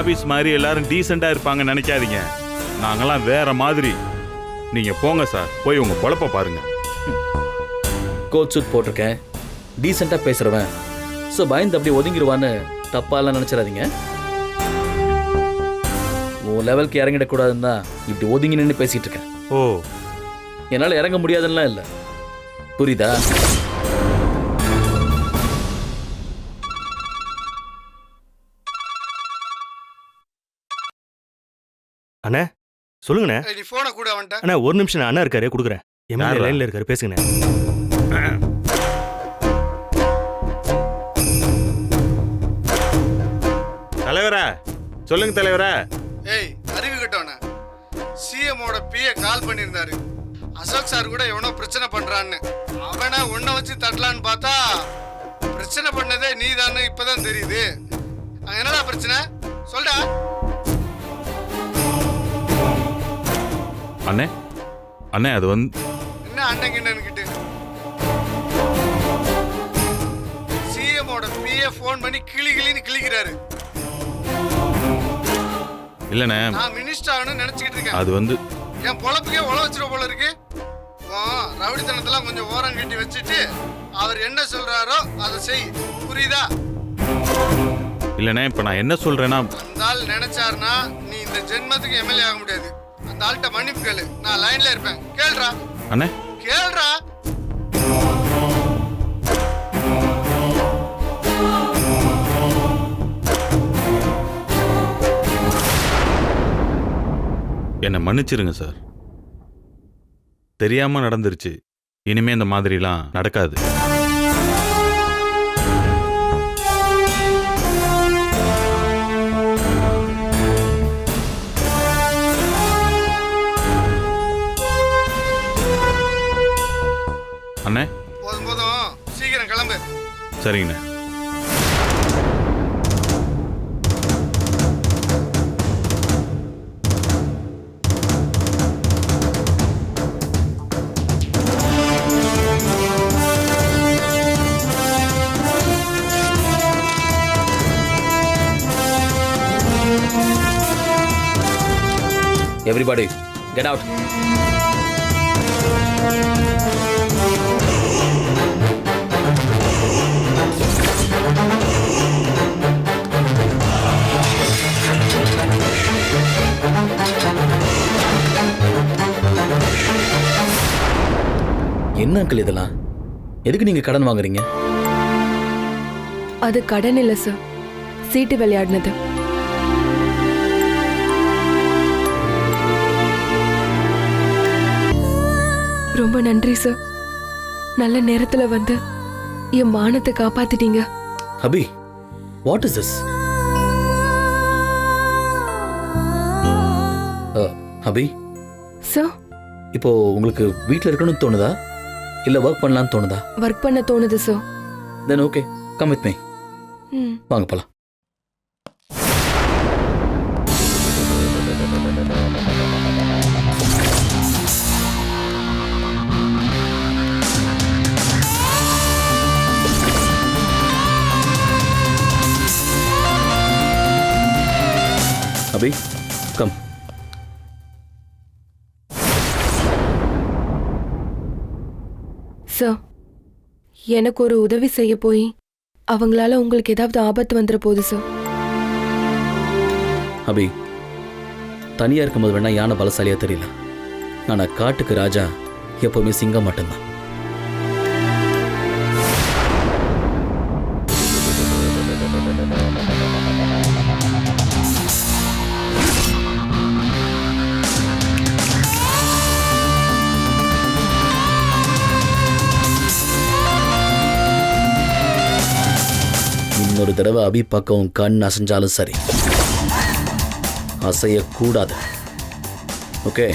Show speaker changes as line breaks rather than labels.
Office மாதிரி எல்லாரும் டீசெண்டா இருப்பாங்கன்னு நினைக்காதீங்க. நாங்கெல்லாம் வேற மாதிரி. நீங்க போங்க சார், போய் உங்க பொழப்ப பாருங்க.
கோட் சூட் போட்டிருக்கேன், டீசெண்டா பேசுறவன். ஸோ பயந்து அப்படி ஒதுங்கிடுவான்னு தப்பாலாம் நினைச்சிடாதீங்க. உன் லெவலுக்கு இறங்கிடக்கூடாதுன்னு தான் இப்படி ஒதுங்கி நின்று பேசிட்டு இருக்கேன்.
ஓ,
என்னால் இறங்க முடியாதுன்னா இல்லை, புரியுதா?
அண்ணா சொல்லுங்கண்ணே.
நீ போனை கூட வந்துட்ட.
அண்ணா ஒரு நிமிஷம், அண்ணா இருக்காரு, கொடுக்குறேன். எம்எல்ஏ லைன்ல இருக்காரு, பேசுங்கண்ணே.
தலைவரா சொல்லுங்க தலைவரா.
ஏய் அறிவு கட்டவன, சிஎம்மோட பிஏ கால் பண்ணியிருந்தாரு. அசோக் சார் கூட எவனோ பிரச்சனை பண்றான்னு. அவனை உன்னை வச்சு தட்டலான்னு பார்த்தா பிரச்சனை பண்ணதே நீ தானே இப்பதான் தெரியுது. என்னடா பிரச்சனை சொல்டா.
அண்ணே அண்ணே அது வந்து
என்ன அண்ணங்கிட்டு சிஎம்மோட பிஏ ஃபோன் பண்ணி கிளின்னு கிளிக்கிறாரு.
இல்லண்ணே,
நான் மினிஸ்டர் ஆகணும்னு நினைச்சுக்கிட்டு இருக்கேன்.
அது வந்து
என் பொழப்புக்கே உழ வச்சிட போல இருக்கு. ரவுடித்தனத்தெல்லாம் கொஞ்சம் ஓரம் கட்டி வச்சுட்டு அவர் என்ன சொல்றாரோ அதை செய், புரியுதா?
இல்லண்ணே, இப்ப நான் என்ன சொல்றேன்னா,
அந்த ஆள் நினைச்சாருன்னா நீ இந்த ஜென்மத்துக்கு எம்எல்ஏ ஆக முடியாது. அந்த ஆள்கிட்ட மன்னிப்பு கேளு, நான் லைன்ல இருப்பேன். கேள்றா
அண்ணே
கேள்றா.
என்னை மன்னிச்சிருங்க சார். தெரியாம நடந்துருச்சு. இனிமே இந்த மாதிரிலாம் நடக்காது. அண்ணே
போதும் போதும், சீக்கிரம் கிளம்பு.
சரிங்கண்ணே.
Everybody, get out. என்ன அங்கிள் இதெல்லாம்? எதுக்கு நீங்க கடன் வாங்குறீங்க?
அது கடன் இல்ல சார், சீட்டு விளையாடினது. ரொம்ப நன்றி சார். நல்ல நேரத்துல வந்து என் மானத்தை காப்பாத்திட்டீங்க.
Abhi, what is this? Abhi
sir,
இப்போ உங்களுக்கு வீட்டில் இருக்கணும்னு தோணுதா இல்ல ஒர்க் பண்ணலாம்னு தோணுதா?
ஒர்க் பண்ண தோணுது sir.
Then okay, come with me. வாங்க போலாம். அபி கம்.
சார், எனக்கு ஒரு உதவி செய்ய போய் அவங்களால உங்களுக்கு ஏதாவது ஆபத்து வந்துட போகுது சார்.
அபி, தனியா இருக்கும்போது வேணா யானை பலசாலியா தெரியல, ஆனா காட்டுக்கு ராஜா எப்பவுமே சிங்கம் மட்டும்தான். இன்னொரு தடவை அபி பக்கம் கண் அசைஞ்சாலும் சரி, அசையக்கூடாது. ஓகே?